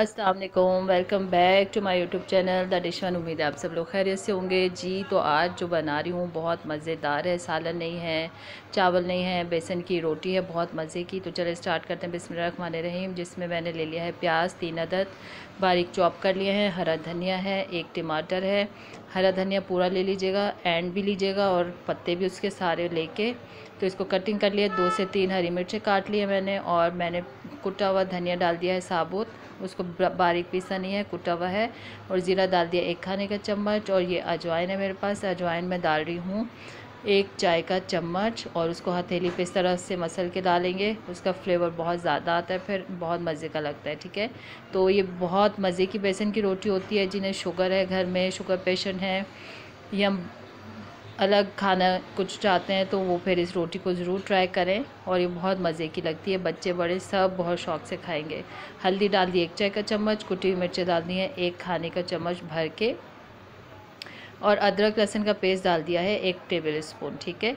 अस्सलाम वालेकुम, welcome back to my YouTube channel the dish one. उम्मीद है आप सब लोग खैरियत से होंगे जी। तो आज जो बना रही हूँ बहुत मज़ेदार है। सालन नहीं है, चावल नहीं है, बेसन की रोटी है बहुत मज़े की। तो चले स्टार्ट करते हैं बिस्मिल्लाहिर्रहमानिर्रहीम। जिसमें मैंने ले लिया है प्याज 3 अदद बारीक चॉप कर लिए हैं, हरा धनिया है, 1 टमाटर है। हरा धनिया पूरा ले लीजिएगा, एंड भी लीजिएगा और पत्ते भी उसके सारे लेके तो इसको कटिंग कर लिया। 2 से 3 हरी मिर्चें काट लिए मैंने, और मैंने कुटा हुआ धनिया डाल दिया है साबुत, उसको बारीक पीसा नहीं है, कुटा हुआ है। और ज़ीरा डाल दिया 1 खाने का चम्मच। और ये अजवाइन है मेरे पास, अजवाइन मैं डाल रही हूँ 1 चाय का चम्मच। और उसको हथेली पे इस तरह से मसल के डालेंगे, उसका फ्लेवर बहुत ज़्यादा आता है, फिर बहुत मज़े का लगता है। ठीक है, तो ये बहुत मज़े की बेसन की रोटी होती है। जिन्हें शुगर है, घर में शुगर पेशेंट हैं या अलग खाना कुछ चाहते हैं तो वो फिर इस रोटी को ज़रूर ट्राई करें। और ये बहुत मज़े की लगती है, बच्चे बड़े सब बहुत शौक़ से खाएंगे। हल्दी डाल दी 1 चाय का चम्मच, कुटी हुई मिर्चें डाल दी हैं 1 खाने का चम्मच भर के, और अदरक लहसुन का पेस्ट डाल दिया है 1 टेबल स्पून। ठीक है,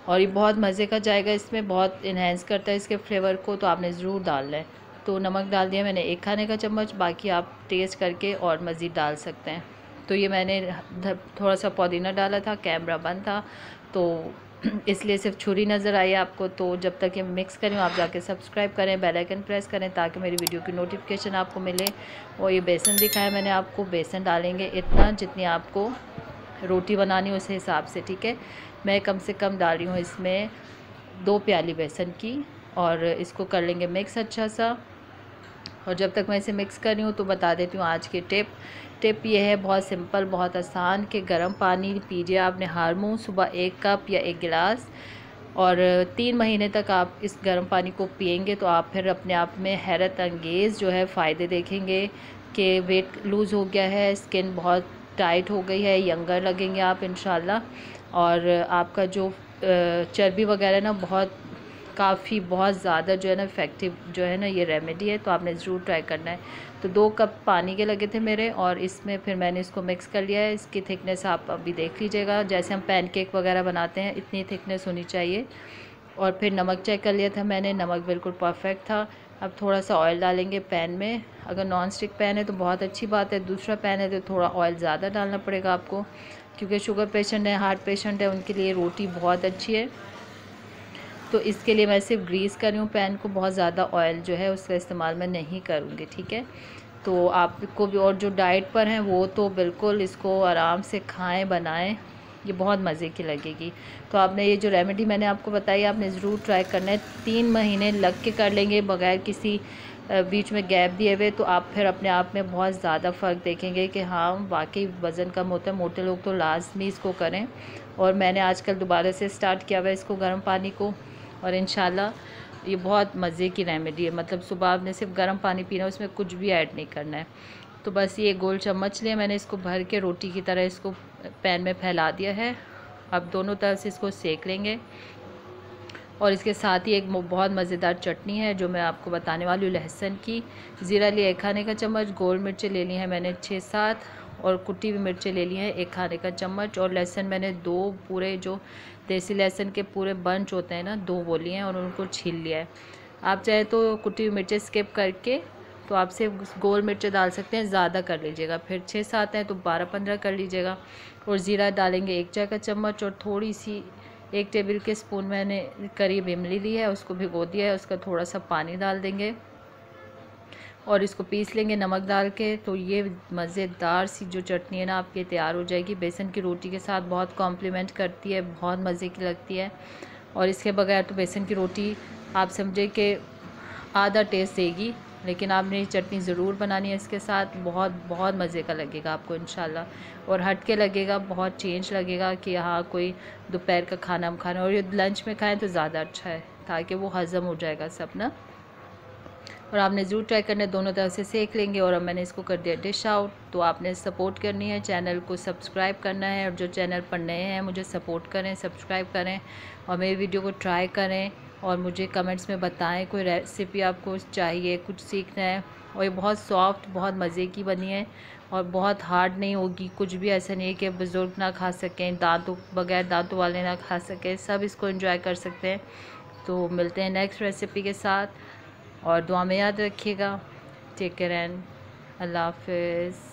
और ये बहुत मज़े का जाएगा, इसमें बहुत इन्हेंस करता है इसके फ्लेवर को, तो आपने ज़रूर डालना है। तो नमक डाल दिया मैंने 1 खाने का चम्मच, बाकी आप टेस्ट करके और मज़ीद डाल सकते हैं। तो ये मैंने थोड़ा सा पुदीना डाला था, कैमरा बंद था तो इसलिए सिर्फ छुरी नज़र आई आपको। तो जब तक ये मिक्स करें आप जाके सब्सक्राइब करें, बेल आइकन प्रेस करें ताकि मेरी वीडियो की नोटिफिकेशन आपको मिले। और ये बेसन दिखाया मैंने आपको, बेसन डालेंगे इतना जितनी आपको रोटी बनानी उस हिसाब से। ठीक है, मैं कम से कम डाल रही हूँ इसमें 2 प्याली बेसन की। और इसको कर लेंगे मिक्स अच्छा सा। और जब तक मैं इसे मिक्स कर रही हूँ तो बता देती हूँ आज की टिप ये है, बहुत सिंपल बहुत आसान, कि गर्म पानी पीजिए आपने हर मुँह सुबह 1 कप या 1 गिलास। और 3 महीने तक आप इस गर्म पानी को पिएंगे तो आप फिर अपने आप में हैरत अंगेज़ जो है फ़ायदे देखेंगे कि वेट लूज़ हो गया है, स्किन बहुत टाइट हो गई है, यंगर लगेंगे आप इंशाल्लाह। और आपका जो चर्बी वगैरह ना बहुत ज़्यादा जो है ना इफ़ेक्टिव जो है ना ये रेमेडी है, तो आपने ज़रूर ट्राई करना है। तो 2 कप पानी के लगे थे मेरे, और इसमें फिर मैंने इसको मिक्स कर लिया है। इसकी थिकनेस आप अभी देख लीजिएगा, जैसे हम पैनकेक वगैरह बनाते हैं इतनी थिकनेस होनी चाहिए। और फिर नमक चेक कर लिया था मैंने, नमक बिल्कुल परफेक्ट था। अब थोड़ा सा ऑयल डालेंगे पैन में। अगर नॉन स्टिक पैन है तो बहुत अच्छी बात है, दूसरा पैन है तो थोड़ा ऑयल ज़्यादा डालना पड़ेगा आपको, क्योंकि शुगर पेशेंट है, हार्ट पेशेंट है, उनके लिए रोटी बहुत अच्छी है। तो इसके लिए मैं सिर्फ ग्रीस कर रही हूँ पैन को, बहुत ज़्यादा ऑयल जो है उसका इस्तेमाल मैं नहीं करूँगी। ठीक है, तो आपको भी, और जो डाइट पर हैं वो तो बिल्कुल इसको आराम से खाएं बनाएं, ये बहुत मज़े की लगेगी। तो आपने ये जो रेमेडी मैंने आपको बताई आपने ज़रूर ट्राई करना है। 3 महीने लग के कर लेंगे बगैर किसी बीच में गैप दिए हुए, तो आप फिर अपने आप में बहुत ज़्यादा फ़र्क देखेंगे कि हाँ वाकई वज़न कम होता है। मोटे लोग तो लाजमी इसको करें, और मैंने आजकल दोबारा से स्टार्ट किया हुआ है इसको गर्म पानी को। और इंशाल्लाह ये बहुत मज़े की रेमेडी है, मतलब सुबह आपने सिर्फ गर्म पानी पीना है, उसमें कुछ भी ऐड नहीं करना है। तो बस ये गोल चम्मच लिया मैंने, इसको भर के रोटी की तरह इसको पैन में फैला दिया है। अब दोनों तरफ से इसको सेक लेंगे। और इसके साथ ही एक बहुत मज़ेदार चटनी है जो मैं आपको बताने वाली हूँ, लहसुन की। ज़ीरा लिया 1 खाने का चम्मच, गोल मिर्चें ले ली हैं मैंने 6-7, और कुटी हुई मिर्चें ले ली हैं 1 खाने का चम्मच। और लहसुन मैंने 2 पूरे जो देसी लहसुन के पूरे बंच होते हैं ना, 2 वो लिए हैं और उनको छील लिया है। आप चाहे तो कुटी हुई मिर्चें स्किप करके तो आप सिर्फ गोल मिर्चें डाल सकते हैं, ज़्यादा कर लीजिएगा। फिर 6-7 हैं तो 12-15 कर लीजिएगा। और ज़ीरा डालेंगे 1 चाय का चम्मच, और थोड़ी सी 1 टेबल के स्पून मैंने करीब इमली ली है, उसको भिगो दिया है, उसका थोड़ा सा पानी डाल देंगे और इसको पीस लेंगे नमक डाल के। तो ये मज़ेदार सी जो चटनी है ना आपकी तैयार हो जाएगी, बेसन की रोटी के साथ बहुत कॉम्प्लीमेंट करती है, बहुत मज़े की लगती है। और इसके बगैर तो बेसन की रोटी आप समझे कि आधा टेस्ट देगी, लेकिन आपने ये चटनी ज़रूर बनानी है इसके साथ, बहुत बहुत मज़े का लगेगा आपको इंशाल्लाह। और हट के लगेगा, बहुत चेंज लगेगा कि हाँ कोई दोपहर का खाना हम खाना, और ये लंच में खाएं तो ज़्यादा अच्छा है ताकि वो हज़म हो जाएगा सब ना। और आपने ज़रूर ट्राई करना है, दोनों तरफ से सेक लेंगे। और अब मैंने इसको कर दिया डिश आउट। तो आपने सपोर्ट करनी है, चैनल को सब्सक्राइब करना है, और जो चैनल पर नए हैं मुझे सपोर्ट करें, सब्सक्राइब करें और मेरी वीडियो को ट्राई करें। और मुझे कमेंट्स में बताएं कोई रेसिपी आपको चाहिए, कुछ सीखना है। और ये बहुत सॉफ्ट बहुत मज़े की बनी है, और बहुत हार्ड नहीं होगी, कुछ भी ऐसा नहीं है कि बुज़ुर्ग ना खा सकें, दांतों बगैर दांतों वाले ना खा सकें, सब इसको एंजॉय कर सकते हैं। तो मिलते हैं नेक्स्ट रेसिपी के साथ, और दुआ में याद रखिएगा। टेक केयर एंड अल्लाह हाफिज़।